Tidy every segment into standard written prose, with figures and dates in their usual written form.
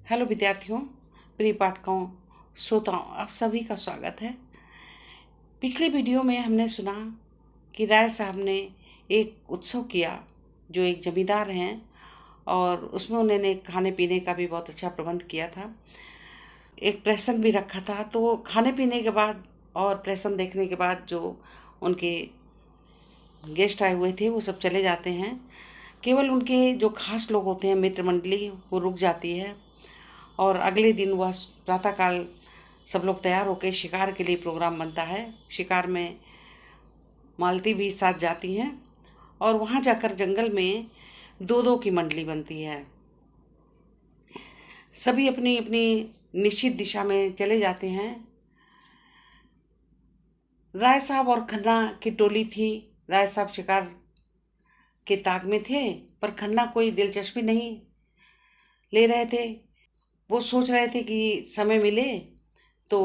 Hello विद्यार्थियों, प्रिय पाठकों, श्रोताओं, आप सभी का स्वागत है। पिछले वीडियो में हमने सुना कि राय साहब ने एक उत्सव किया जो एक जमींदार हैं और उसमें उन्होंने खाने पीने का भी बहुत अच्छा प्रबंध किया था। एक प्रसंग भी रखा था। तो खाने पीने के बाद और प्रसंग देखने के बाद जो उनके गेस्ट आए हुए थे वो सब चले जाते हैं। केवल उनके जो खास लोग होते हैं, मित्र मंडली, वो रुक जाती है। और अगले दिन वह प्रातःकाल सब लोग तैयार होकर शिकार के लिए प्रोग्राम बनता है। शिकार में मालती भी साथ जाती हैं और वहाँ जाकर जंगल में दो दो की मंडली बनती है। सभी अपनी अपनी निश्चित दिशा में चले जाते हैं। राय साहब और खन्ना की टोली थी। राय साहब शिकार के ताक में थे, पर खन्ना कोई दिलचस्पी नहीं ले रहे थे। वो सोच रहे थे कि समय मिले तो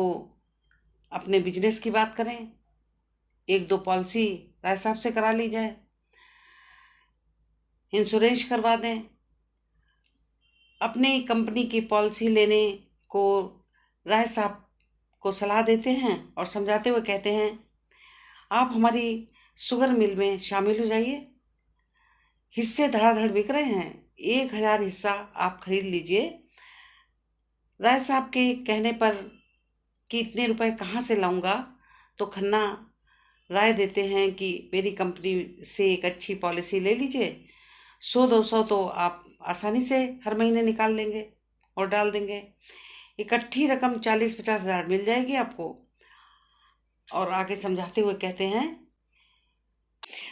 अपने बिजनेस की बात करें, एक दो पॉलिसी राय साहब से करा ली जाए, इंश्योरेंस करवा दें। अपनी कंपनी की पॉलिसी लेने को राय साहब को सलाह देते हैं और समझाते हुए कहते हैं, आप हमारी शुगर मिल में शामिल हो जाइए। हिस्से धड़ाधड़ बिक रहे हैं, 1000 हिस्सा आप खरीद लीजिए। राय साहब के कहने पर कि इतने रुपए कहाँ से लाऊंगा, तो खन्ना राय देते हैं कि मेरी कंपनी से एक अच्छी पॉलिसी ले लीजिए। 100-200 तो आप आसानी से हर महीने निकाल लेंगे और डाल देंगे। इकट्ठी रकम 40-50 हज़ार मिल जाएगी आपको। और आगे समझाते हुए कहते हैं,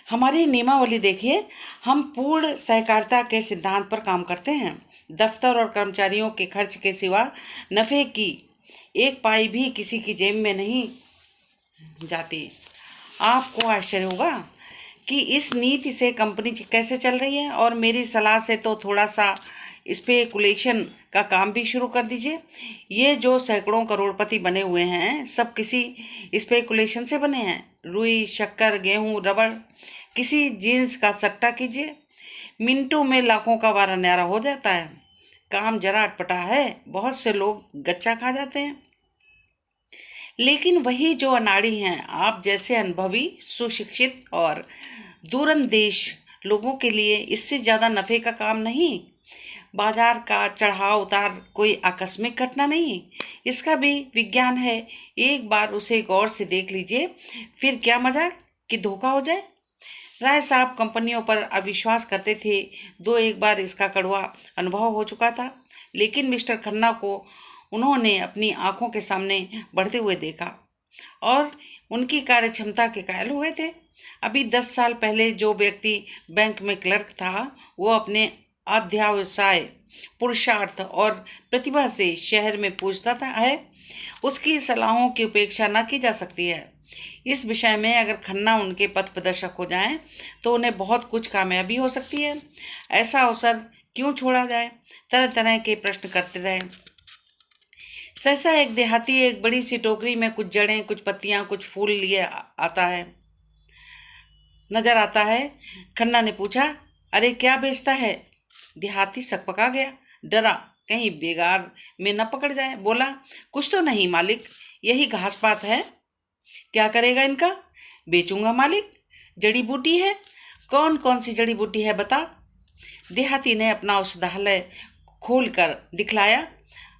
हमारी नियमावली देखिए, हम पूर्ण सहकारिता के सिद्धांत पर काम करते हैं। दफ्तर और कर्मचारियों के खर्च के सिवा नफ़े की एक पाई भी किसी की जेब में नहीं जाती। आपको आश्चर्य होगा कि इस नीति से कंपनी कैसे चल रही है, और मेरी सलाह से तो थोड़ा सा स्पेकुलेशन का काम भी शुरू कर दीजिए। ये जो सैकड़ों करोड़पति बने हुए हैं, सब किसी स्पेकुलेशन से बने हैं। रुई, शक्कर, गेहूं, रबड़, किसी जीन्स का सट्टा कीजिए, मिनटों में लाखों का वारा न्यारा हो जाता है। काम जरा अटपटा है, बहुत से लोग गच्चा खा जाते हैं। लेकिन वही जो अनाड़ी हैं, आप जैसे अनुभवी, सुशिक्षित और दूरंदेश लोगों के लिए इससे ज़्यादा नफ़े का काम नहीं। बाजार का चढ़ाव उतार कोई आकस्मिक घटना नहीं, इसका भी विज्ञान है। एक बार उसे गौर से देख लीजिए, फिर क्या मजाक कि धोखा हो जाए। राय साहब कंपनियों पर अविश्वास करते थे, एक बार इसका कड़वा अनुभव हो चुका था। लेकिन मिस्टर खन्ना को उन्होंने अपनी आंखों के सामने बढ़ते हुए देखा और उनकी कार्य क्षमता के कायल हुए थे। अभी 10 साल पहले जो व्यक्ति बैंक में क्लर्क था, वो अपने अध्यवसाय, पुरुषार्थ और प्रतिभा से शहर में पूछता था उसकी सलाहों की उपेक्षा न की जा सकती है। इस विषय में अगर खन्ना उनके पथ प्रदर्शक हो जाएं, तो उन्हें बहुत कुछ कामयाबी हो सकती है। ऐसा अवसर क्यों छोड़ा जाए? तरह तरह के प्रश्न करते रहे। सहसा एक देहाती एक बड़ी सी टोकरी में कुछ जड़ें, कुछ पत्तियां, कुछ फूल लिए नजर आता है। खन्ना ने पूछा, अरे क्या बेचता है? देहाती सकपका गया, डरा कहीं बेगार में न पकड़ जाए। बोला, कुछ तो नहीं मालिक, यही घास पात है। क्या करेगा इनका? बेचूंगा मालिक, जड़ी बूटी है। कौन कौन सी जड़ी बूटी है बता? देहाती ने अपना औषधालय खोल कर दिखलाया।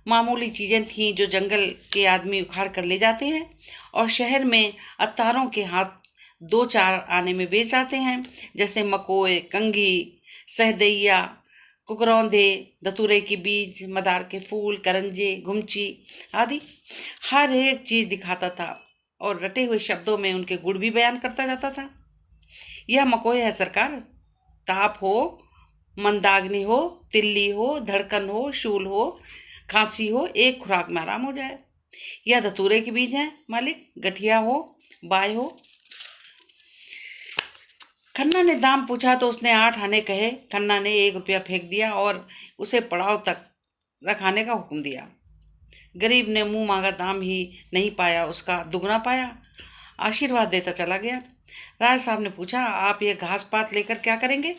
मामूली चीज़ें थीं जो जंगल के आदमी उखाड़ कर ले जाते हैं और शहर में अत्तारों के हाथ 2-4 आने में बेच आते हैं, जैसे मकोए, कंघी, सहदैया, कुकरौंधे, धतूरे के बीज, मदार के फूल, करंजे, घुमची आदि। हर एक चीज़ दिखाता था और रटे हुए शब्दों में उनके गुण भी बयान करता जाता था। यह मकोए है सरकार, ताप हो, मंदाग्नि हो, तिल्ली हो, धड़कन हो, शूल हो, खांसी हो, एक खुराक में आराम हो जाए। यह धतूरे के बीज हैं मालिक, गठिया हो, बाय हो। खन्ना ने दाम पूछा तो उसने 8 आने कहे। खन्ना ने 1 रुपया फेंक दिया और उसे पड़ाव तक रखाने का हुक्म दिया। गरीब ने मुंह मांगा दाम ही नहीं पाया, उसका दुगना पाया। आशीर्वाद देता चला गया। राय साहब ने पूछा, आप ये घास पात लेकर क्या करेंगे?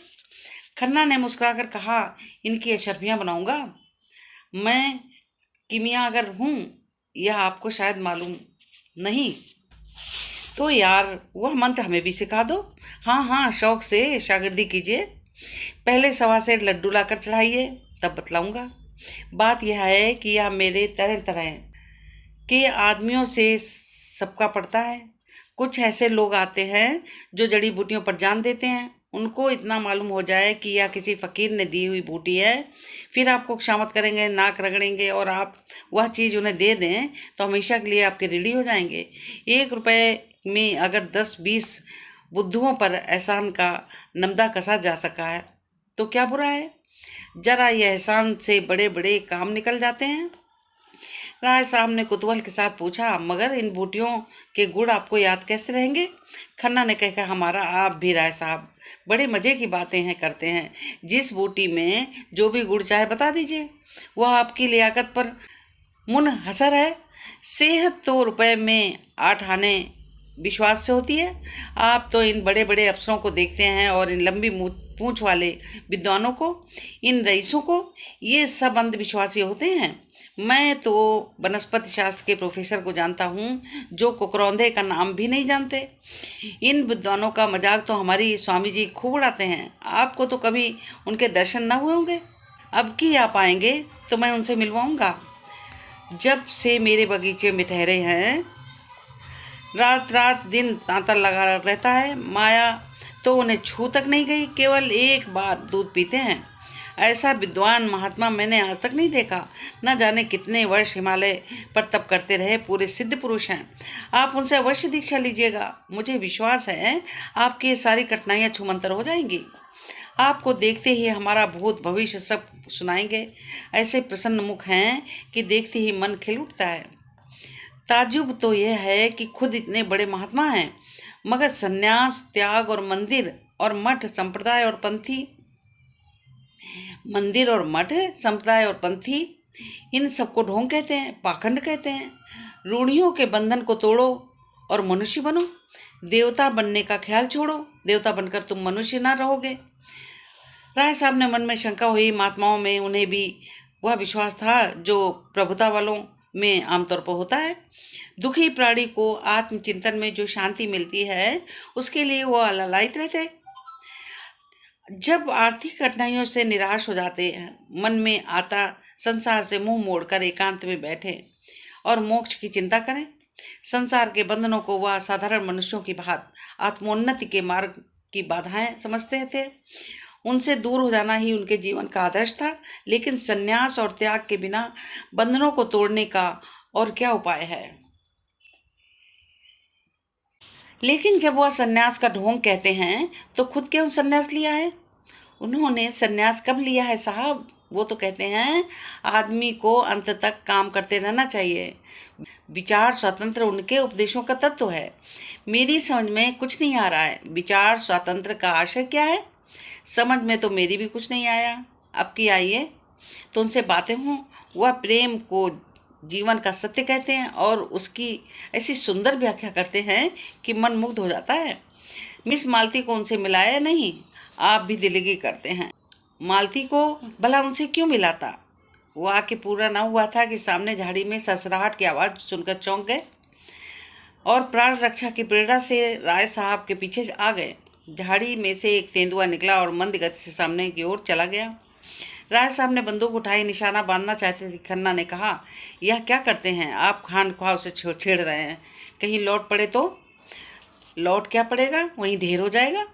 खन्ना ने मुस्कुराकर कहा, इनकी अशर्फियाँ बनाऊंगा। मैं किमिया अगर हूँ, यह आपको शायद मालूम नहीं। तो यार वह मंत्र हमें भी सिखा दो। हाँ हाँ, शौक से शागिर्दी कीजिए। पहले 1.25 लड्डू लाकर चढ़ाइए, तब बतलाऊंगा। बात यह है कि यह मेरे तरह तरह के आदमियों से सबका पड़ता है। कुछ ऐसे लोग आते हैं जो जड़ी बूटियों पर जान देते हैं। उनको इतना मालूम हो जाए कि यह किसी फकीर ने दी हुई बूटी है, फिर आपको खुशामद करेंगे, नाक रगड़ेंगे, और आप वह चीज़ उन्हें दे दें तो हमेशा के लिए आपके ऋणी हो जाएंगे। 1 रुपए में अगर 10-20 बुद्धुओं पर एहसान का नमदा कसा जा सका है तो क्या बुरा है। जरा यह एहसान से बड़े बड़े काम निकल जाते हैं। राय साहब ने कुतूहल के साथ पूछा, मगर इन बूटियों के गुण आपको याद कैसे रहेंगे? खन्ना ने कहा, हमारा आप भी राय साहब बड़े मज़े की बातें हैं करते हैं। जिस बूटी में जो भी गुड़ चाहे बता दीजिए, वह आपकी लियाकत पर मुनहसर है। सेहत तो रुपए में 8 आने विश्वास से होती है। आप तो इन बड़े बड़े अफसरों को देखते हैं और इन लंबी पूंछ वाले विद्वानों को, इन रईसों को, ये सब अंधविश्वासी होते हैं। मैं तो वनस्पति शास्त्र के प्रोफेसर को जानता हूँ जो कुकरौंधे का नाम भी नहीं जानते। इन विद्वानों का मजाक तो हमारी स्वामी जी खूब उड़ाते हैं। आपको तो कभी उनके दर्शन न हुए होंगे। अब की आप आएंगे तो मैं उनसे मिलवाऊंगा। जब से मेरे बगीचे में ठहरे हैं, रात रात दिन तांता लगा रहता है। माया तो उन्हें छू तक नहीं गई, केवल एक बार दूध पीते हैं। ऐसा विद्वान महात्मा मैंने आज तक नहीं देखा। न जाने कितने वर्ष हिमालय पर तप करते रहे, पूरे सिद्ध पुरुष हैं। आप उनसे अवश्य दीक्षा लीजिएगा। मुझे विश्वास है आपकी ये सारी कठिनाइयाँ छूमंतर हो जाएंगी। आपको देखते ही हमारा भूत भविष्य सब सुनाएंगे। ऐसे प्रसन्न मुख हैं कि देखते ही मन खिल उठता है। ताजुब तो यह है कि खुद इतने बड़े महात्मा हैं, मगर सन्यास, त्याग और मंदिर और पंथी इन सबको ढोंग कहते हैं, पाखंड कहते हैं। रूढ़ियों के बंधन को तोड़ो और मनुष्य बनो। देवता बनने का ख्याल छोड़ो, देवता बनकर तुम मनुष्य ना रहोगे। राय साहब ने मन में शंका हुई। महात्माओं में उन्हें भी वह विश्वास था जो प्रभुता वालों में आमतौर पर होता है। दुखी प्राणी को आत्मचिंतन में जो शांति मिलती है, उसके लिए वो लालायित रहते। जब आर्थिक कठिनाइयों से निराश हो जाते हैं, मन में आता संसार से मुंह मोड़कर एकांत में बैठे और मोक्ष की चिंता करें। संसार के बंधनों को वह साधारण मनुष्यों की भांति आत्मोन्नति के मार्ग की बाधाएं समझते थे। उनसे दूर हो जाना ही उनके जीवन का आदर्श था। लेकिन संन्यास और त्याग के बिना बंधनों को तोड़ने का और क्या उपाय है? लेकिन जब वह संन्यास का ढोंग कहते हैं तो खुद क्यों संन्यास लिया है? उन्होंने संन्यास कब लिया है साहब? वो तो कहते हैं आदमी को अंत तक काम करते रहना चाहिए। विचार स्वतंत्र उनके उपदेशों का तत्व है। मेरी समझ में कुछ नहीं आ रहा है। विचार स्वातंत्र का आशय क्या है? समझ में तो मेरी भी कुछ नहीं आया। अब की आइए तो उनसे बातें हों। वह प्रेम को जीवन का सत्य कहते हैं और उसकी ऐसी सुंदर व्याख्या करते हैं कि मन मुग्ध हो जाता है। मिस मालती को उनसे मिलाया नहीं, आप भी दिलगी करते हैं। मालती को भला उनसे क्यों मिलाता? वो आके पूरा ना हुआ था कि सामने झाड़ी में सरसराहट की आवाज़ सुनकर चौंक गए और प्राण रक्षा की प्रेरणा से राय साहब के पीछे आ गए। झाड़ी में से एक तेंदुआ निकला और मंद गति से सामने की ओर चला गया। राय साहब ने बंदूक उठाई, निशाना बांधना चाहते थे। खन्ना ने कहा, यह क्या करते हैं आप? खान ख्वाह उसे छेड़ रहे हैं। कहीं लौट पड़े तो? लौट क्या पड़ेगा, वहीं ढेर हो जाएगा।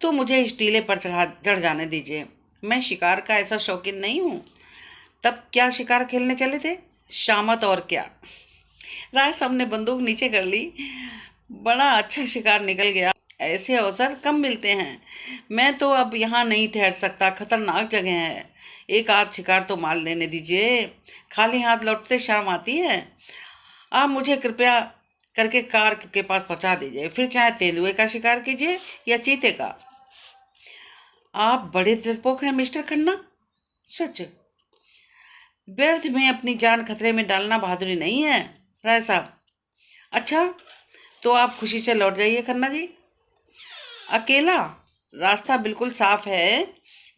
तो मुझे इस टीले पर चढ़ जाने दीजिए। मैं शिकार का ऐसा शौकीन नहीं हूँ। तब क्या शिकार खेलने चले थे? शामत, और क्या। राय साहब ने बंदूक नीचे कर ली। बड़ा अच्छा शिकार निकल गया। ऐसे अवसर कम मिलते हैं। मैं तो अब यहाँ नहीं ठहर सकता, खतरनाक जगह है। एक आध शिकार तो मार लेने दीजिए। खाली हाथ लौटते शर्म आती है। आप मुझे कृपया करके कार के पास पहुँचा दीजिए, फिर चाहे तेंदुए का शिकार कीजिए या चीते का। आप बड़े डरपोक हैं मिस्टर खन्ना, सच। व्यर्थ में अपनी जान खतरे में डालना बहादुरी नहीं है राय साहब। अच्छा, तो आप खुशी से लौट जाइए खन्ना जी। अकेला? रास्ता बिल्कुल साफ है।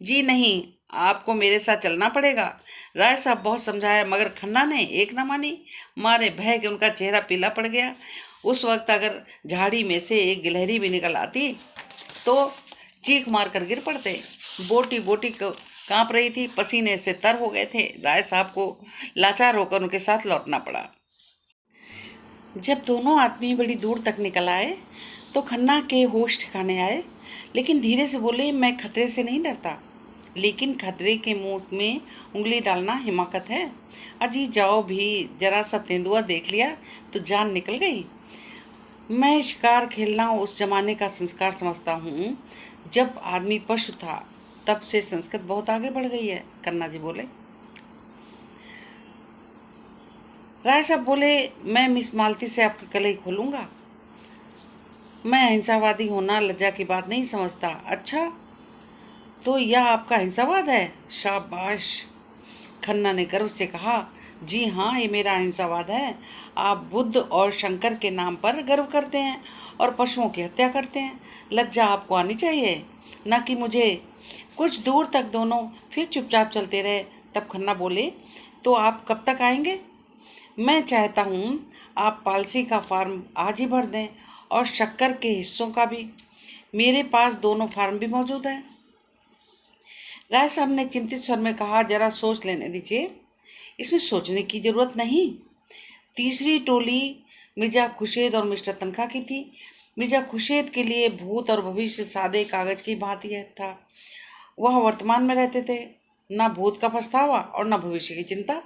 जी नहीं, आपको मेरे साथ चलना पड़ेगा। राय साहब बहुत समझाया मगर खन्ना ने एक ना मानी। मारे भय के उनका चेहरा पीला पड़ गया। उस वक्त अगर झाड़ी में से एक गिलहरी भी निकल आती तो चीख मार कर गिर पड़ते। बोटी बोटी कांप रही थी, पसीने से तर हो गए थे। राय साहब को लाचार होकर उनके साथ लौटना पड़ा। जब दोनों आदमी बड़ी दूर तक निकल आए तो खन्ना के होश ठिकाने आए, लेकिन धीरे से बोले, मैं खतरे से नहीं डरता, लेकिन खतरे के मुंह में उंगली डालना हिमाकत है। अजी जाओ भी, जरा सा तेंदुआ देख लिया तो जान निकल गई। मैं शिकार खेलना उस जमाने का संस्कार समझता हूँ जब आदमी पशु था। तब से संस्कृत बहुत आगे बढ़ गई है, कन्ना जी बोले। राय साहब बोले, मैं मिस मालती से आपकी कलई खोलूंगा। मैं अहिंसावादी होना लज्जा की बात नहीं समझता। अच्छा, तो यह आपका अहिंसावाद है? शाबाश, खन्ना ने गर्व से कहा। जी हाँ, ये मेरा अहिंसावाद है। आप बुद्ध और शंकर के नाम पर गर्व करते हैं और पशुओं की हत्या करते हैं। लज्जा आपको आनी चाहिए, न कि मुझे। कुछ दूर तक दोनों फिर चुपचाप चलते रहे। तब खन्ना बोले, तो आप कब तक आएंगे? मैं चाहता हूँ आप पॉलिसी का फॉर्म आज ही भर दें और शक्कर के हिस्सों का भी। मेरे पास दोनों फॉर्म भी मौजूद हैं। राय साहब ने चिंतित स्वर में कहा, जरा सोच लेने दीजिए। इसमें सोचने की जरूरत नहीं। तीसरी टोली मिर्जा खुर्शीद और मिस्टर तनखा की थी। मिर्जा खुर्शीद के लिए भूत और भविष्य सादे कागज की भांति था। वह वर्तमान में रहते थे, न भूत का पछतावा और न भविष्य की चिंता।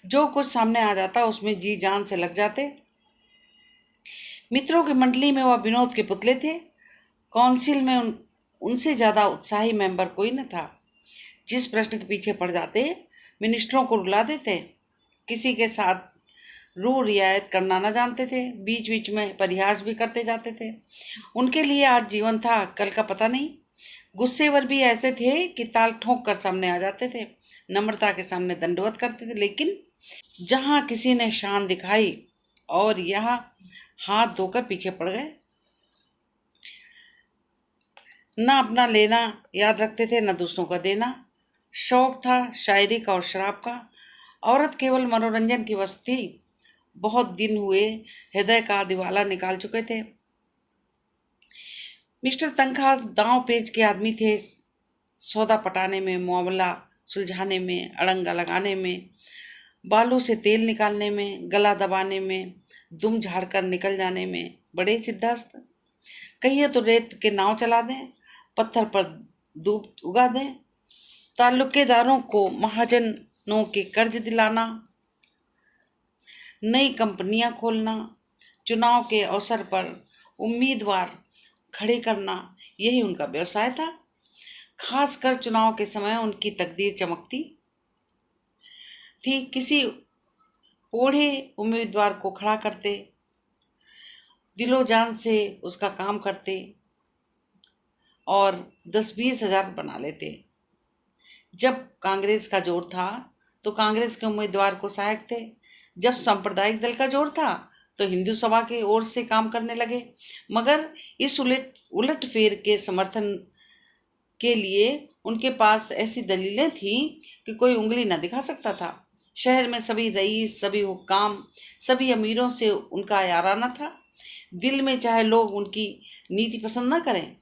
जो कुछ सामने आ जाता उसमें जी जान से लग जाते। मित्रों की मंडली में वह विनोद के पुतले थे। काउंसिल में उनसे ज़्यादा उत्साही मेंबर कोई न था। जिस प्रश्न के पीछे पड़ जाते मिनिस्टरों को रुला देते। किसी के साथ रू रियायत करना न जानते थे। बीच बीच में परिहास भी करते जाते थे। उनके लिए आज जीवन था, कल का पता नहीं। गुस्सेवर भी ऐसे थे कि ताल ठोक कर सामने आ जाते थे। नम्रता के सामने दंडवत करते थे, लेकिन जहां किसी ने शान दिखाई और यह हाथ धोकर पीछे पड़ गए। न अपना लेना याद रखते थे, न दूसरों का देना। शौक था शायरी का और शराब का। औरत केवल मनोरंजन की वस्तु थी। बहुत दिन हुए हृदय का दिवाला निकाल चुके थे। मिस्टर तनखा दांव पेच के आदमी थे। सौदा पटाने में, मामला सुलझाने में, अड़ंगा लगाने में, बालों से तेल निकालने में, गला दबाने में, दुम झाड़कर निकल जाने में बड़े सिद्धहस्त। कहिए तो रेत के नाव चला दें, पत्थर पर दूब उगा दें, ताल्लुकेदारों को महाजनों के कर्ज दिलाना, नई कंपनियां खोलना, चुनाव के अवसर पर उम्मीदवार खड़े करना, यही उनका व्यवसाय था। खासकर चुनाव के समय उनकी तकदीर चमकती थी। किसी ओढ़े उम्मीदवार को खड़ा करते, दिलो जान से उसका काम करते और 10-20 हजार बना लेते। जब कांग्रेस का जोर था तो कांग्रेस के उम्मीदवार को सहायक थे। जब सांप्रदायिक दल का जोर था तो हिंदू सभा की ओर से काम करने लगे। मगर इस उलट फेर के समर्थन के लिए उनके पास ऐसी दलीलें थीं कि कोई उंगली न दिखा सकता था। शहर में सभी रईस, सभी हुक्काम, सभी अमीरों से उनका याराना था। दिल में चाहे लोग उनकी नीति पसंद न करें,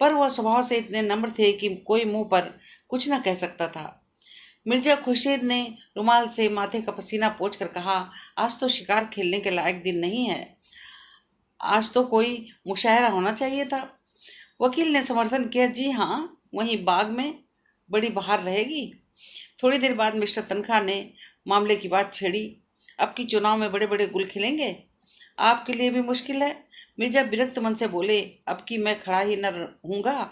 पर वह स्वभाव से इतने नम्र थे कि कोई मुंह पर कुछ न कह सकता था। मिर्जा खुर्शीद ने रुमाल से माथे का पसीना पोंछकर कहा, आज तो शिकार खेलने के लायक दिन नहीं है। आज तो कोई मुशायरा होना चाहिए था। वकील ने समर्थन किया, जी हाँ, वहीं बाग में बड़ी बहार रहेगी। थोड़ी देर बाद मिस्टर तनखा ने मामले की बात छेड़ी। अब की चुनाव में बड़े बड़े गुल खिलेंगे, आपके लिए भी मुश्किल है। मिर्जा विरक्त मन से बोले, अब की मैं खड़ा ही न रहूंगा।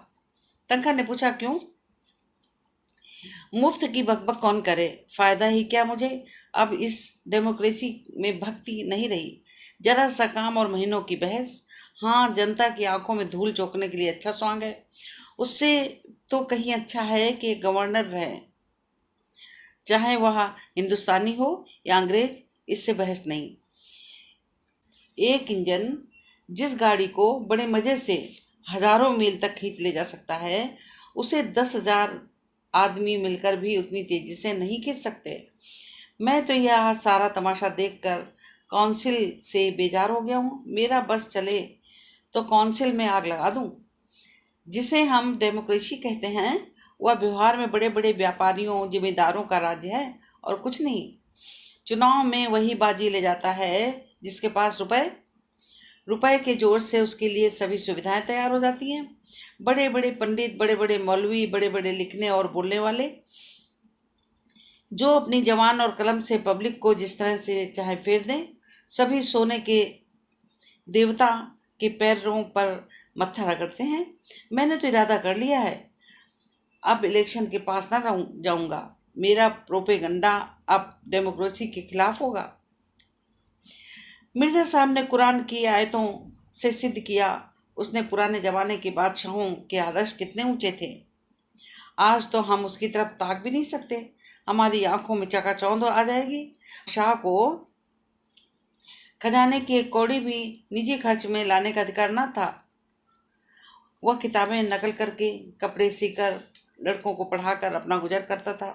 तनखा ने पूछा, क्यों? मुफ्त की बकबक कौन करे, फायदा ही क्या मुझे। अब इस डेमोक्रेसी में भक्ति नहीं रही। जरा सा काम और महीनों की बहस। हाँ, जनता की आंखों में धूल झोंकने के लिए अच्छा स्वांग है। उससे तो कहीं अच्छा है कि गवर्नर रहे, चाहे वह हिंदुस्तानी हो या अंग्रेज, इससे बहस नहीं। एक इंजन जिस गाड़ी को बड़े मजे से हजारों मील तक खींच ले जा सकता है, उसे 10,000 आदमी मिलकर भी उतनी तेजी से नहीं खींच सकते। मैं तो यह सारा तमाशा देखकर काउंसिल से बेजार हो गया हूँ। मेरा बस चले तो काउंसिल में आग लगा दूं। जिसे हम डेमोक्रेसी कहते हैं वह व्यवहार में बड़े बड़े व्यापारियों जिम्मेदारों का राज्य है और कुछ नहीं। चुनाव में वही बाजी ले जाता है जिसके पास रुपए रुपए के जोर से उसके लिए सभी सुविधाएं तैयार हो जाती हैं। बड़े बड़े पंडित, बड़े बड़े मौलवी, बड़े बड़े लिखने और बोलने वाले, जो अपनी जबान और कलम से पब्लिक को जिस तरह से चाहे फेर दें, सभी सोने के देवता के पैरों पर मत्था रगड़ते हैं। मैंने तो इरादा कर लिया है, अब इलेक्शन के पास ना जाऊंगा। मेरा प्रोपेगंडा अब डेमोक्रेसी के खिलाफ होगा। मिर्जा साहब ने कुरान की आयतों से सिद्ध किया उसने पुराने जमाने के बादशाहों के आदर्श कितने ऊंचे थे। आज तो हम उसकी तरफ ताक भी नहीं सकते, हमारी आंखों में चकाचौंध आ जाएगी। शाह को खजाने की एक कौड़ी भी निजी खर्च में लाने का अधिकार न था। वह किताबें नकल करके, कपड़े सीकर, लड़कों को पढ़ाकर अपना गुजर करता था।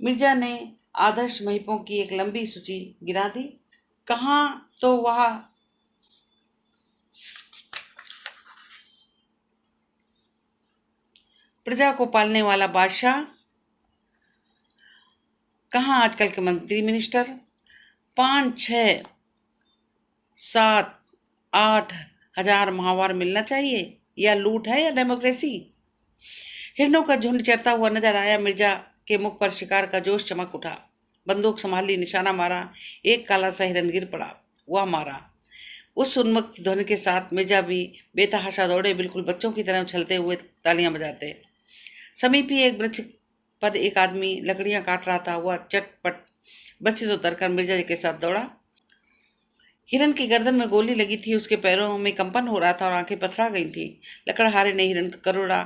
मिर्जा ने आदर्श महिपों की एक लंबी सूची गिना दी। कहाँ तो वह प्रजा को पालने वाला बादशाह, कहाँ आजकल के मंत्री मिनिस्टर। 5, 6, 7, 8 हजार माहवार मिलना चाहिए। या लूट है या डेमोक्रेसी। हिरणों का झुंड चरता हुआ नजर आया। मिर्जा के मुख पर शिकार का जोश चमक उठा। बंदूक संभाली, निशाना मारा। एक काला सा हिरन गिर पड़ा। वह मारा। उस उन्मत्त ध्वनि के साथ मिर्जा भी बेतहाशा दौड़े, बिल्कुल बच्चों की तरह उछलते हुए तालियां बजाते। समीप ही एक वृक्ष पर एक आदमी लकड़ियां काट रहा था। वह चटपट बच्चे से उतरकर मिर्जा जी के साथ दौड़ा। हिरन की गर्दन में गोली लगी थी, उसके पैरों में कंपन हो रहा था और आंखें पथरा गई थी। लकड़हारे ने हिरन को करोड़ा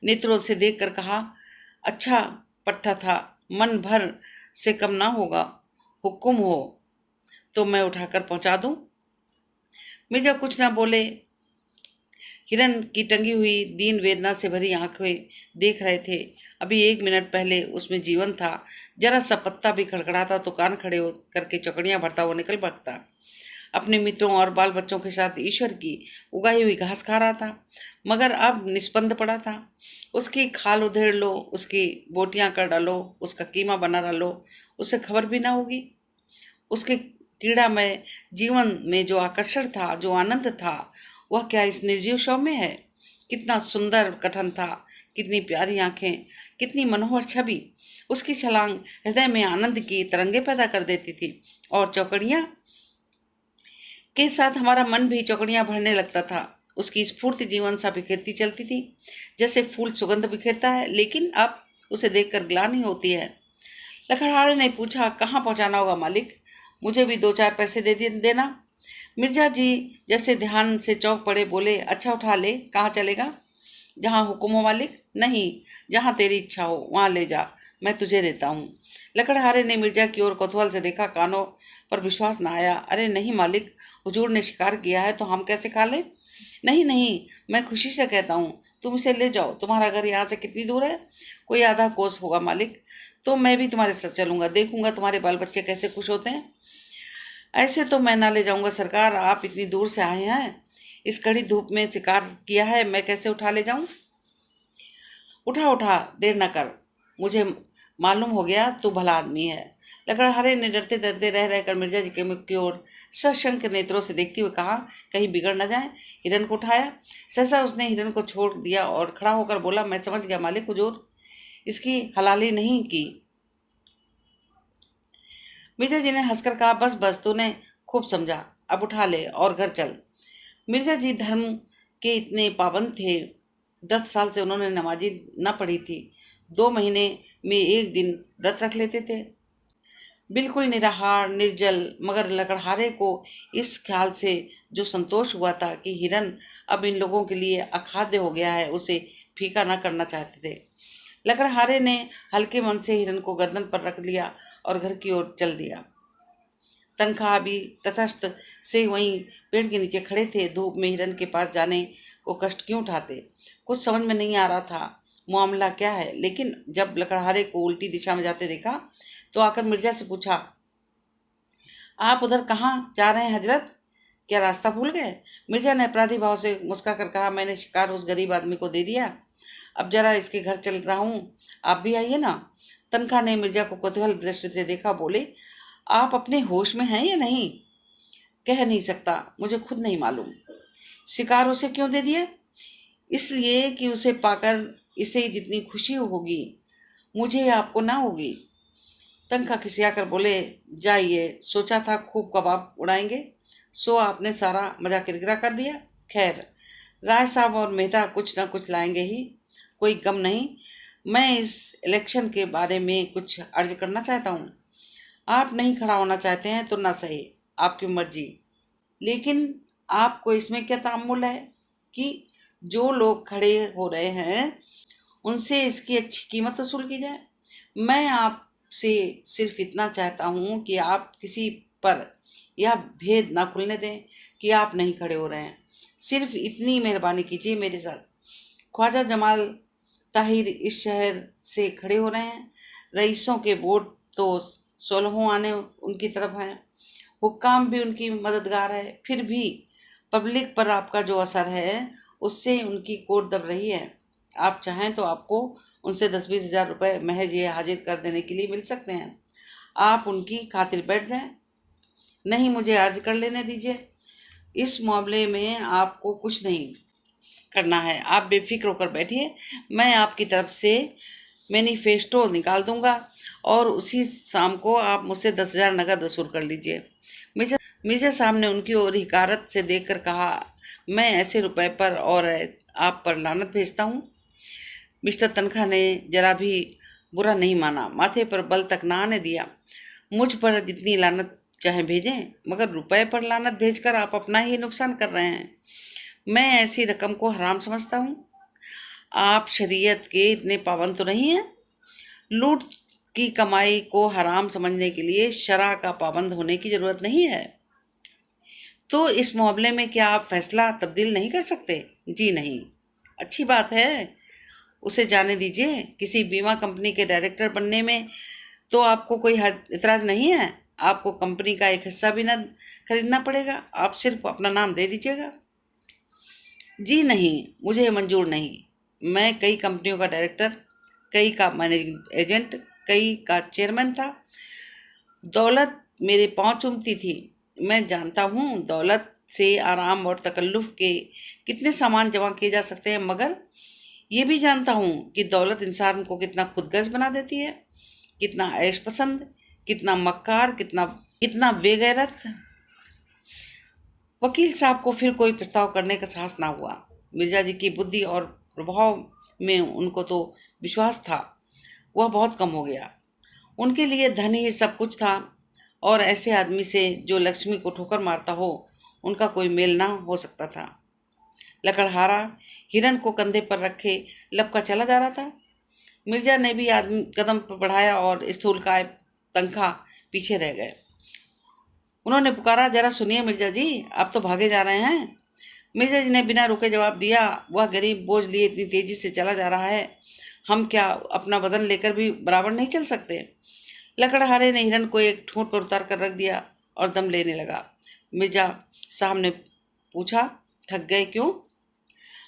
नेत्रों से देखकर कहा, अच्छा पट्टा था, मन भर से कम ना होगा। हुक्म हो तो मैं उठाकर पहुंचा दूं। मिर्जा कुछ ना बोले। हिरन की टंगी हुई दीन वेदना से भरी आंखें देख रहे थे। अभी 1 मिनट पहले उसमें जीवन था। जरा सा पत्ता भी खड़खड़ाता तो कान खड़े हो करके चौकड़ियां भरता हुआ निकल भागता। अपने मित्रों और बाल बच्चों के साथ ईश्वर की उगाई हुई घास खा रहा था, मगर अब निस्पंद पड़ा था। उसकी खाल उधेड़ लो, उसकी बोटियां कर डालो, उसका कीमा बना डालो, उसे खबर भी ना होगी। उसके कीड़ामय जीवन में जो आकर्षण था, जो आनंद था, वह क्या इस निर्जीव शव में है। कितना सुंदर गठन था, कितनी प्यारी आंखें, कितनी मनोहर छवि। उसकी छलांग हृदय में आनंद की तरंगे पैदा कर देती थी और चौकड़ियां के साथ हमारा मन भी चौकड़ियां भरने लगता था। उसकी स्फूर्ति जीवन सा बिखेरती चलती थी, जैसे फूल सुगंध बिखेरता है। लेकिन अब उसे देखकर ग्लानि होती है। लकड़हारे ने पूछा, कहाँ पहुंचाना होगा मालिक? मुझे भी 2-4 पैसे दे देना। मिर्जा जी जैसे ध्यान से चौंक पड़े, बोले, अच्छा उठा ले, कहाँ चलेगा? जहाँ हुक्म हो मालिक। नहीं, जहाँ तेरी इच्छा हो वहाँ ले जा, मैं तुझे देता हूँ। लकड़हारे ने मिर्जा की ओर कौतूहल से देखा। कानों पर विश्वास न आया। अरे नहीं मालिक, हुजूर ने शिकार किया है तो हम कैसे खा लें? नहीं नहीं, मैं खुशी से कहता हूँ, तुम इसे ले जाओ। तुम्हारा घर यहाँ से कितनी दूर है? कोई आधा कोस होगा मालिक। तो मैं भी तुम्हारे साथ चलूंगा, देखूंगा तुम्हारे बाल बच्चे कैसे खुश होते हैं। ऐसे तो मैं ना ले जाऊंगा सरकार, आप इतनी दूर से आए हैं, इस कड़ी धूप में शिकार किया है, मैं कैसे उठा ले जाऊं? उठा उठा, देर न कर, मुझे मालूम हो गया तू भला आदमी है। लकड़हारे ने डरते डरते रह रहकर मिर्जा जी के मुख की ओर सशंक नेत्रों से देखते हुए कहा, कहीं बिगड़ न जाए। हिरन को उठाया। सहसा उसने हिरन को छोड़ दिया और खड़ा होकर बोला, मैं समझ गया मालिक, हुजूर इसकी हलाली नहीं की। मिर्जा जी ने हंसकर कहा, बस बस, तूने खूब समझा, अब उठा ले और घर चल। मिर्जा जी धर्म के इतने पाबंद थे। 10 साल से उन्होंने नमाजी न पढ़ी थी। 2 महीने में 1 दिन व्रत रख लेते थे। बिल्कुल निराहार, निर्जल। मगर लकड़हारे को इस ख्याल से जो संतोष हुआ था कि हिरन अब इन लोगों के लिए अखाद्य हो गया है, उसे फीका न करना चाहते थे। लकड़हारे ने हल्के मन से हिरन को गर्दन पर रख लिया और घर की ओर चल दिया। तनख्वाह भी तटस्थ से वहीं पेड़ के नीचे खड़े थे। धूप में हिरन के पास जाने को कष्ट क्यों उठाते, कुछ समझ में नहीं आ रहा था। मामला क्या है। लेकिन जब लकड़हारे को उल्टी दिशा में जाते देखा तो आकर मिर्जा से पूछा, आप उधर कहाँ जा रहे हैं हजरत, क्या रास्ता भूल गए? मिर्जा ने अपराधी भाव से मुस्कुरा कर कहा, मैंने शिकार उस गरीब आदमी को दे दिया, अब जरा इसके घर चल रहा हूँ, आप भी आइए ना। तनखा ने मिर्जा को कौतूहल दृष्टि से देखा, बोले, आप अपने होश में हैं या नहीं? कह नहीं सकता, मुझे खुद नहीं मालूम। शिकार उसे क्यों दे दिया? इसलिए कि उसे पाकर इसे जितनी खुशी होगी मुझे या आपको ना होगी। तनखा खिसियाकर बोले, जाइए, सोचा था खूब कबाब उड़ाएंगे, सो आपने सारा मजा किरकिरा कर दिया। खैर, राय साहब और मेहता कुछ ना कुछ लाएंगे ही, कोई गम नहीं। मैं इस इलेक्शन के बारे में कुछ अर्ज करना चाहता हूँ। आप नहीं खड़ा होना चाहते हैं तो ना सही, आपकी मर्जी, लेकिन आपको इसमें क्या तामुल है कि जो लोग खड़े हो रहे हैं उनसे इसकी अच्छी कीमत वसूल की जाए। मैं आपसे सिर्फ इतना चाहता हूँ कि आप किसी पर यह भेद ना खुलने दें कि आप नहीं खड़े हो रहे हैं। सिर्फ इतनी मेहरबानी कीजिए मेरे साथ। ख्वाजा जमाल ताहिर इस शहर से खड़े हो रहे हैं। रईसों के वोट तो 16 आने उनकी तरफ हैं, हुक्काम भी उनकी मददगार है, फिर भी पब्लिक पर आपका जो असर है उससे उनकी कोर दब रही है। आप चाहें तो आपको उनसे 10-20 हज़ार रुपये महज ये हाजिर कर देने के लिए मिल सकते हैं। आप उनकी खातिर बैठ जाएं। नहीं, मुझे अर्ज कर लेने दीजिए। इस मामले में आपको कुछ नहीं करना है, आप बेफिक्र होकर बैठिए। मैं आपकी तरफ से मैनिफेस्टो निकाल दूंगा और उसी शाम को आप मुझसे 10,000 नकद वसूल कर लीजिए। मिर्जा साहब ने उनकी ओर हिकारत से देखकर कहा, मैं ऐसे रुपए पर और आप पर लानत भेजता हूँ। मिस्टर तनखा ने जरा भी बुरा नहीं माना, माथे पर बल तक ना आने दिया। मुझ पर जितनी लानत चाहे भेजें, मगर रुपए पर लानत भेजकर आप अपना ही नुकसान कर रहे हैं। मैं ऐसी रकम को हराम समझता हूँ। आप शरीयत के इतने पाबंद तो नहीं हैं। लूट की कमाई को हराम समझने के लिए शरा का पाबंद होने की जरूरत नहीं है। तो इस मामले में क्या आप फैसला तब्दील नहीं कर सकते? जी नहीं। अच्छी बात है, उसे जाने दीजिए। किसी बीमा कंपनी के डायरेक्टर बनने में तो आपको कोई इतराज नहीं है। आपको कंपनी का एक हिस्सा भी न खरीदना पड़ेगा, आप सिर्फ अपना नाम दे दीजिएगा। जी नहीं, मुझे मंजूर नहीं। मैं कई कंपनियों का डायरेक्टर, कई का मैनेजिंग एजेंट, कई का चेयरमैन था। दौलत मेरे पाँव चूमती थी। मैं जानता हूँ दौलत से आराम और तकल्लुफ़ के कितने सामान जमा किए जा सकते हैं, मगर ये भी जानता हूँ कि दौलत इंसान को कितना खुदगर्ज बना देती है, कितना ऐश पसंद, कितना मक्कार, कितना कितना बेगैरत। वकील साहब को फिर कोई प्रस्ताव करने का साहस ना हुआ। मिर्जा जी की बुद्धि और प्रभाव में उनको तो विश्वास था, वह बहुत कम हो गया। उनके लिए धन ही सब कुछ था और ऐसे आदमी से जो लक्ष्मी को ठोकर मारता हो उनका कोई मेल ना हो सकता था। लकड़हारा हिरण को कंधे पर रखे लपका चला जा रहा था। मिर्जा ने भी आदमी कदम बढ़ाया और स्थूलकाय तनखा पीछे रह गए। उन्होंने पुकारा, जरा सुनिए मिर्जा जी, आप तो भागे जा रहे हैं। मिर्जा जी ने बिना रुके जवाब दिया, वह गरीब बोझ लिए इतनी तेजी से चला जा रहा है, हम क्या अपना बदन लेकर भी बराबर नहीं चल सकते? लकड़हारे ने हिरन को एक ठूंठ पर उतार कर रख दिया और दम लेने लगा। मिर्जा साहब ने पूछा, थक गए क्यों?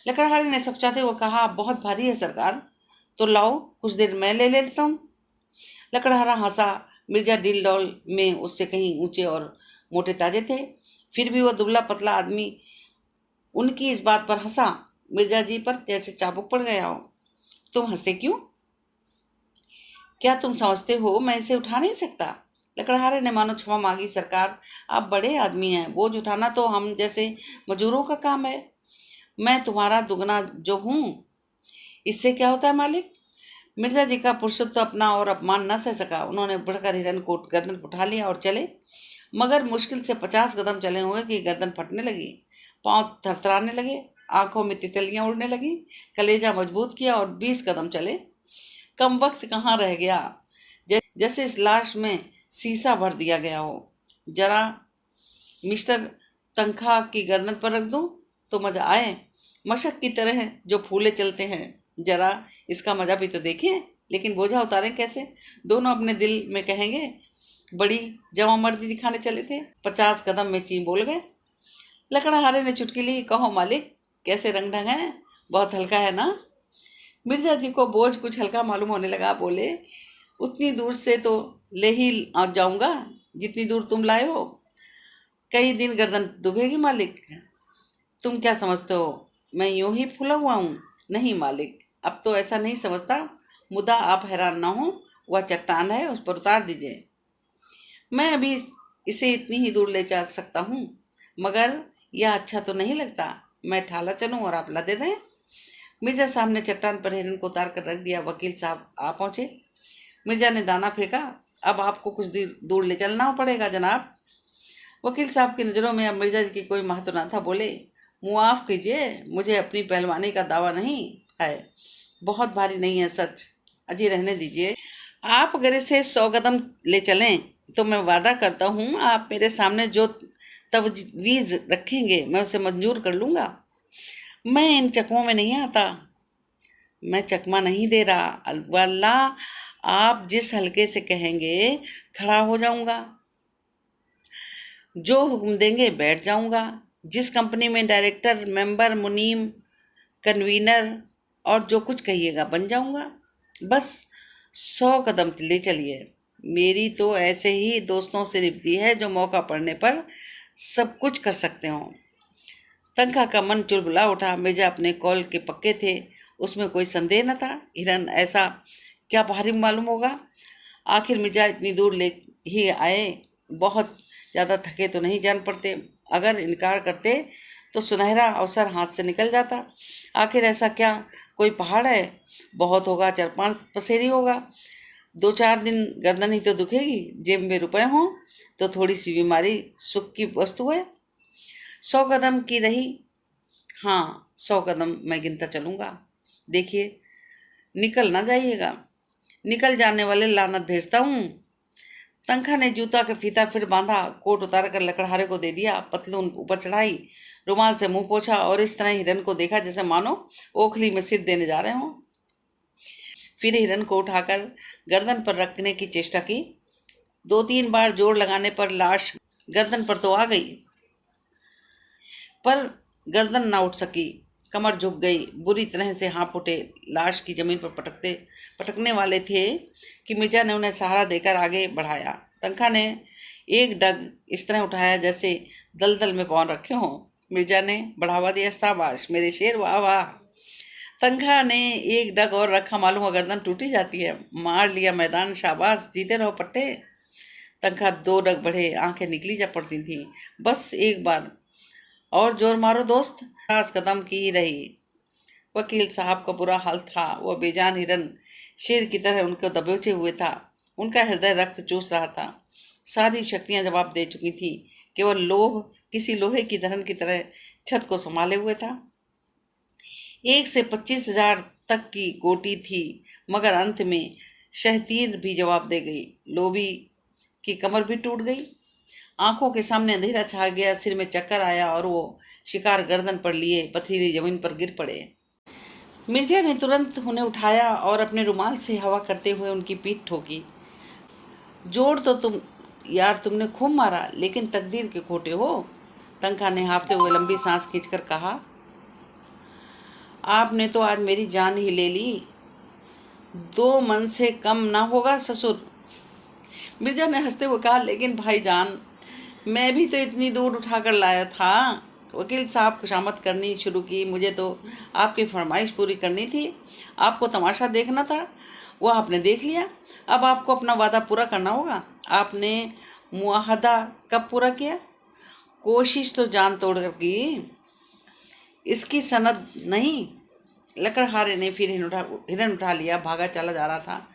लकड़हारे ने सकुचाते हुए कहा, बहुत भारी है सरकार, तो लाओ कुछ देर मैं ले लेता हूँ। लकड़हारा हंसा। मिर्जा डील डॉल में उससे कहीं ऊंचे और मोटे ताजे थे, फिर भी वह दुबला पतला आदमी उनकी इस बात पर हंसा मिर्जा जी पर जैसे चाबुक पड़ गया हो। तुम हंसे क्यों? क्या तुम समझते हो मैं इसे उठा नहीं सकता? लकड़हारे ने मानो क्षमा मांगी, सरकार आप बड़े आदमी हैं, बोझ उठाना तो हम जैसे मजदूरों का काम है। मैं तुम्हारा दुगना जो हूँ, इससे क्या होता है मालिक? मिर्जा जी का पुरुषत्व अपना और अपमान न सह सका। उन्होंने बढ़कर हिरन को गर्दन उठा लिया और चले, मगर मुश्किल से 50 कदम चले होंगे कि गर्दन फटने लगी, पांव थरथराने लगे, आंखों में तितलियां उड़ने लगी। कलेजा मजबूत किया और 20 कदम चले। कम वक्त कहाँ रह गया, जैसे इस लाश में शीशा भर दिया गया हो। जरा मिस्टर तनखा की गर्दन पर रख दूं तो मजा आए, मशक की तरह जो फूले चलते हैं। जरा इसका मजा भी तो देखें। लेकिन बोझा उतारें कैसे? दोनों अपने दिल में कहेंगे बड़ी जवामर्दी दिखाने चले थे। 50 कदम में ची बोल गए। लकड़हारे ने चुटकी ली, कहो मालिक कैसे रंग ढंग है, बहुत हल्का है ना। मिर्जा जी को बोझ कुछ हल्का मालूम होने लगा। बोले उतनी दूर से तो ले ही आ जाऊंगा जितनी दूर तुम लाए हो। कई दिन गर्दन दुखेगी मालिक। तुम क्या समझते हो मैं यूं ही फूला हुआ हूँ? नहीं मालिक, अब तो ऐसा नहीं समझता, मुदा आप हैरान ना हो, वह चट्टान है, उस पर उतार दीजिए। मैं अभी इसे इतनी ही दूर ले जा सकता हूँ, मगर यह अच्छा तो नहीं लगता। मैं ठाला चलूं और आप लदे रहें। मिर्जा साहब ने चट्टान पर हिरन को उतार कर रख दिया। वकील साहब आ पहुंचे। मिर्जा ने दाना फेंका। अब आपको कुछ दूर ले चलना पड़ेगा जनाब। वकील साहब की नज़रों में अब मिर्जा जी की कोई महत्व न था। बोले मुआफ़ कीजिए, मुझे अपनी पहलवानी का दावा नहीं है, बहुत भारी नहीं है सच। अजी रहने दीजिए। आप अगर इसे 100 कदम ले चलें तो मैं वादा करता हूँ आप मेरे सामने जो तजवीज़ रखेंगे मैं उसे मंजूर कर लूँगा। मैं इन चकमों में नहीं आता। मैं चकमा नहीं दे रहा, वल्लाह आप जिस हल्के से कहेंगे खड़ा हो जाऊंगा, जो हुक्म देंगे बैठ जाऊंगा। जिस कंपनी में डायरेक्टर, मेंबर, मुनीम, कन्वीनर और जो कुछ कहिएगा बन जाऊंगा। बस 100 कदम ले चलिए। मेरी तो ऐसे ही दोस्तों से निभती है जो मौका पड़ने पर सब कुछ कर सकते हों। तनखा का मन चुलबुला उठा। मिर्जा अपने कॉल के पक्के थे, उसमें कोई संदेह न था। हिरन ऐसा क्या भारी मालूम होगा। आखिर मिर्जा इतनी दूर ले ही आए, बहुत ज़्यादा थके तो नहीं जान पड़ते। अगर इनकार करते तो सुनहरा अवसर हाथ से निकल जाता। आखिर ऐसा क्या कोई पहाड़ है? बहुत होगा 4-5 पसेरी होगा। 2-4 दिन गर्दन ही तो दुखेगी। जेब में रुपए हों तो थोड़ी सी बीमारी सुख की वस्तु है। 100 कदम की रही। हाँ, 100 कदम मैं गिनता चलूँगा। देखिए निकल ना जाइएगा। निकल जाने वाले लानत भेजता हूँ। तनखा ने जूता का फीता फिर बांधा, कोट उतार कर लकड़हारे को दे दिया, पतलून ऊपर चढ़ाई, रुमाल से मुंह पोछा और इस तरह हिरन को देखा जैसे मानो ओखली में सिर देने जा रहे हों। फिर हिरन को उठाकर गर्दन पर रखने की चेष्टा की। 2-3 बार जोर लगाने पर लाश गर्दन पर तो आ गई, पर गर्दन ना उठ सकी। कमर झुक गई। बुरी तरह से हाँफ उठे। लाश की जमीन पर पटकने वाले थे कि मिर्जा ने उन्हें सहारा देकर आगे बढ़ाया। तनखा ने एक डग इस तरह उठाया जैसे दलदल में पाँव रखे हों। मिर्जा ने बढ़ावा दिया। शाबाश मेरे शेर, वाह वाह। तनखा ने एक डग और रखा, मालूम गर्दन टूटी जाती है। मार लिया मैदान, शाबाश, जीते रहो पट्टे। तनखा 2 डग बढ़े, आंखें निकली जा पड़ती थी। बस एक बार और जोर मारो दोस्त। 50 कदम की ही रही। वकील साहब का बुरा हाल था। वह बेजान हिरन शेर की तरह उनको दबोचे हुए था। उनका हृदय रक्त चूस रहा था। सारी शक्तियां जवाब दे चुकी थी। केवल लोभ किसी लोहे की धरन की तरह छत को संभाले हुए था। 1 से 25,000 तक की गोटी थी, मगर अंत में शहतीर भी जवाब दे गई। लोभी की कमर भी टूट गई। आंखों के सामने अंधेरा छा गया। सिर में चक्कर आया और वो शिकार गर्दन पर लिए पथरीली जमीन पर गिर पड़े। मिर्जा ने तुरंत उन्हें उठाया और अपने रुमाल से हवा करते हुए उनकी पीठ ठोकी। जोड़ तो तुमने खूब मारा, लेकिन तकदीर के खोटे हो। तनखा ने हाँफते हुए लंबी सांस खींचकर कहा, आपने तो आज मेरी जान ही ले ली। 2 मन से कम ना होगा ससुर। मिर्जा ने हंसते हुए कहा, लेकिन भाईजान मैं भी तो इतनी दूर उठाकर लाया था। वकील साहब खुशामद करनी शुरू की। मुझे तो आपकी फरमाइश पूरी करनी थी, आपको तमाशा देखना था, वह आपने देख लिया। अब आपको अपना वादा पूरा करना होगा। आपने मुआहदा कब पूरा किया? कोशिश तो जान तोड़ कर की, इसकी सनद नहीं। लकड़हारे ने फिर हिरन उठा लिया, भागा चला जा रहा था।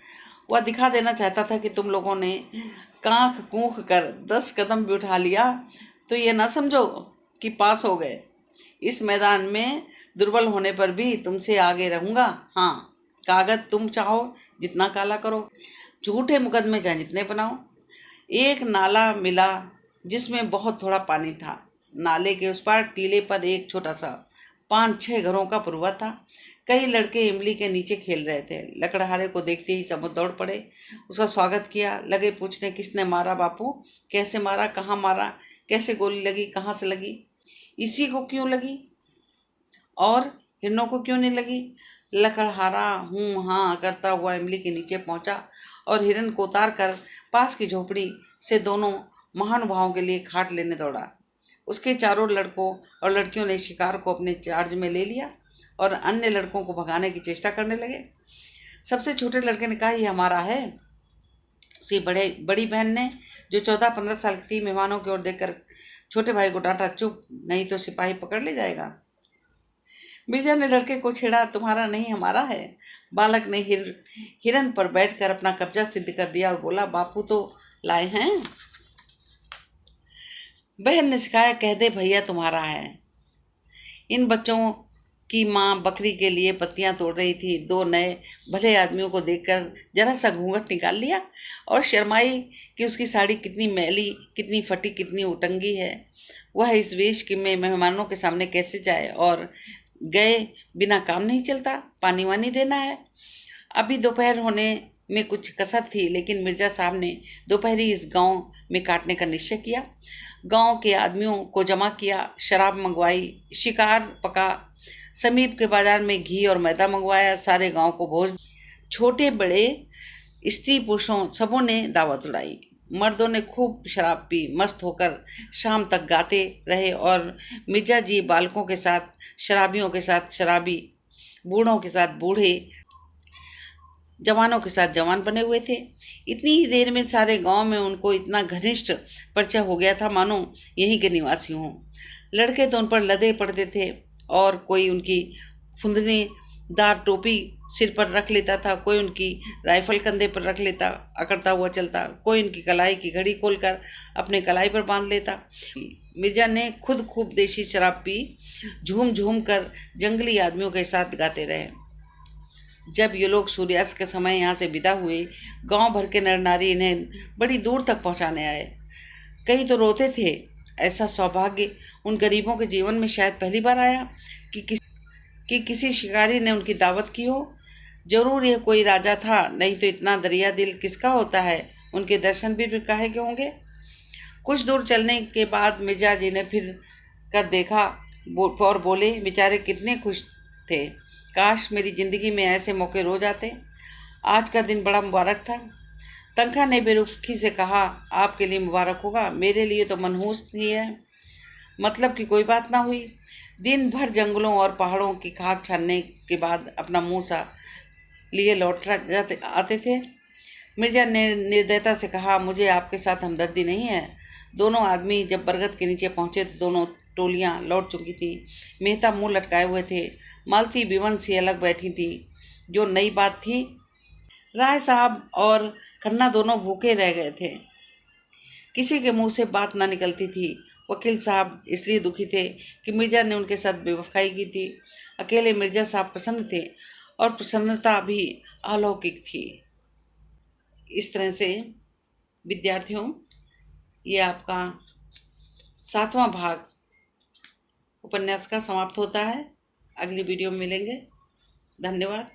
वह दिखा देना चाहता था कि तुम लोगों ने कांख कूंख कर 10 कदम भी उठा लिया तो ये ना समझो कि पास हो गए। इस मैदान में दुर्बल होने पर भी तुमसे आगे रहूँगा। हाँ, कागज तुम चाहो जितना काला करो, झूठे मुकदमे चाहे जितने बनाओ। एक नाला मिला जिसमें बहुत थोड़ा पानी था। नाले के उस पार टीले पर एक छोटा सा 5-6 घरों का पुरवा था। कई लड़के इमली के नीचे खेल रहे थे। लकड़हारे को देखते ही सब दौड़ पड़े, उसका स्वागत किया। लगे पूछने, किसने मारा बापू, कैसे मारा, कहाँ मारा, कैसे गोली लगी, कहाँ से लगी, इसी को क्यों लगी और हिरणों को क्यों नहीं लगी। लकड़हारा हूँ हाँ करता हुआ इमली के नीचे पहुंचा और हिरण को उतार कर पास की झोपड़ी से दोनों महानुभावों के लिए खाट लेने दौड़ा। उसके चारों लड़कों और लड़कियों ने शिकार को अपने चार्ज में ले लिया और अन्य लड़कों को भगाने की चेष्टा करने लगे। सबसे छोटे लड़के ने कहा, ये हमारा है। उसकी बड़ी बहन ने, जो 14-15 साल की थी, मेहमानों की ओर देखकर छोटे भाई को डांटा, चुप, नहीं तो सिपाही पकड़ ले जाएगा। मिर्जा ने लड़के को छेड़ा, तुम्हारा नहीं हमारा है। बालक ने हिरन पर बैठकर अपना कब्जा सिद्ध कर दिया और बोला, बापू तो लाए हैं। बहन ने सिखाया, कह दे भैया तुम्हारा है। इन बच्चों की माँ बकरी के लिए पत्तियां तोड़ रही थी। दो नए भले आदमियों को देखकर जरा सा घूंघट निकाल लिया और शर्माई कि उसकी साड़ी कितनी मैली, कितनी फटी, कितनी उटंगी है। वह इस वेश के में मेहमानों के सामने कैसे जाए, और गए बिना काम नहीं चलता, पानी वानी देना है। अभी दोपहर होने में कुछ कसर थी, लेकिन मिर्जा साहब ने दोपहरी इस गांव में काटने का निश्चय किया। गांव के आदमियों को जमा किया, शराब मंगवाई, शिकार पका, समीप के बाजार में घी और मैदा मंगवाया। सारे गांव को भोज, छोटे बड़े, स्त्री पुरुषों सबों ने दावत उड़ाई। मर्दों ने खूब शराब पी, मस्त होकर शाम तक गाते रहे और मिर्जा जी बालकों के साथ शराबियों के साथ शराबी, बूढ़ों के साथ बूढ़े, जवानों के साथ जवान बने हुए थे। इतनी ही देर में सारे गांव में उनको इतना घनिष्ठ परिचय हो गया था मानो यहीं के निवासी हों। लड़के तो उन पर लदे पड़ते थे और कोई उनकी फुंदनेदार टोपी सिर पर रख लेता था, कोई उनकी राइफल कंधे पर रख लेता, अकड़ता हुआ चलता, कोई उनकी कलाई की घड़ी खोलकर अपने कलाई पर बांध लेता। मिर्जा ने खुद खूब देशी शराब पी, झूम झूम कर जंगली आदमियों के साथ गाते रहे। जब ये लोग सूर्यास्त के समय यहाँ से विदा हुए, गांव भर के नर नारी इन्हें बड़ी दूर तक पहुँचाने आए। कई तो रोते थे। ऐसा सौभाग्य उन गरीबों के जीवन में शायद पहली बार आया कि किसी शिकारी ने उनकी दावत की हो। जरूर यह कोई राजा था, नहीं तो इतना दरिया दिल किसका होता है। उनके दर्शन भी काहे के होंगे। कुछ दूर चलने के बाद मिर्जा जी ने फिर कर देखा और बोले, बेचारे कितने खुश थे, काश मेरी ज़िंदगी में ऐसे मौके रोज आते। आज का दिन बड़ा मुबारक था। तनखा ने बेरुखी से कहा, आपके लिए मुबारक होगा, मेरे लिए तो मनहूस ही है। मतलब कि कोई बात ना हुई। दिन भर जंगलों और पहाड़ों की खाक छानने के बाद अपना मुँह सा लिए लौट जाते आते थे। मिर्जा ने निर्दयता से कहा, मुझे आपके साथ हमदर्दी नहीं है। दोनों आदमी जब बरगद के नीचे पहुंचे तो दोनों टोलियां लौट चुकी थी। मेहता मुंह लटकाए हुए थे, मालती बिवन सी अलग बैठी थी। जो नई बात थी, राय साहब और खन्ना दोनों भूखे रह गए थे। किसी के मुंह से बात ना निकलती थी। वकील साहब इसलिए दुखी थे कि मिर्जा ने उनके साथ बेवफाई की थी। अकेले मिर्जा साहब प्रसन्न थे और प्रसन्नता भी अलौकिक थी। इस तरह से विद्यार्थियों, ये आपका 7वां भाग उपन्यास का समाप्त होता है। अगली वीडियो में मिलेंगे। धन्यवाद।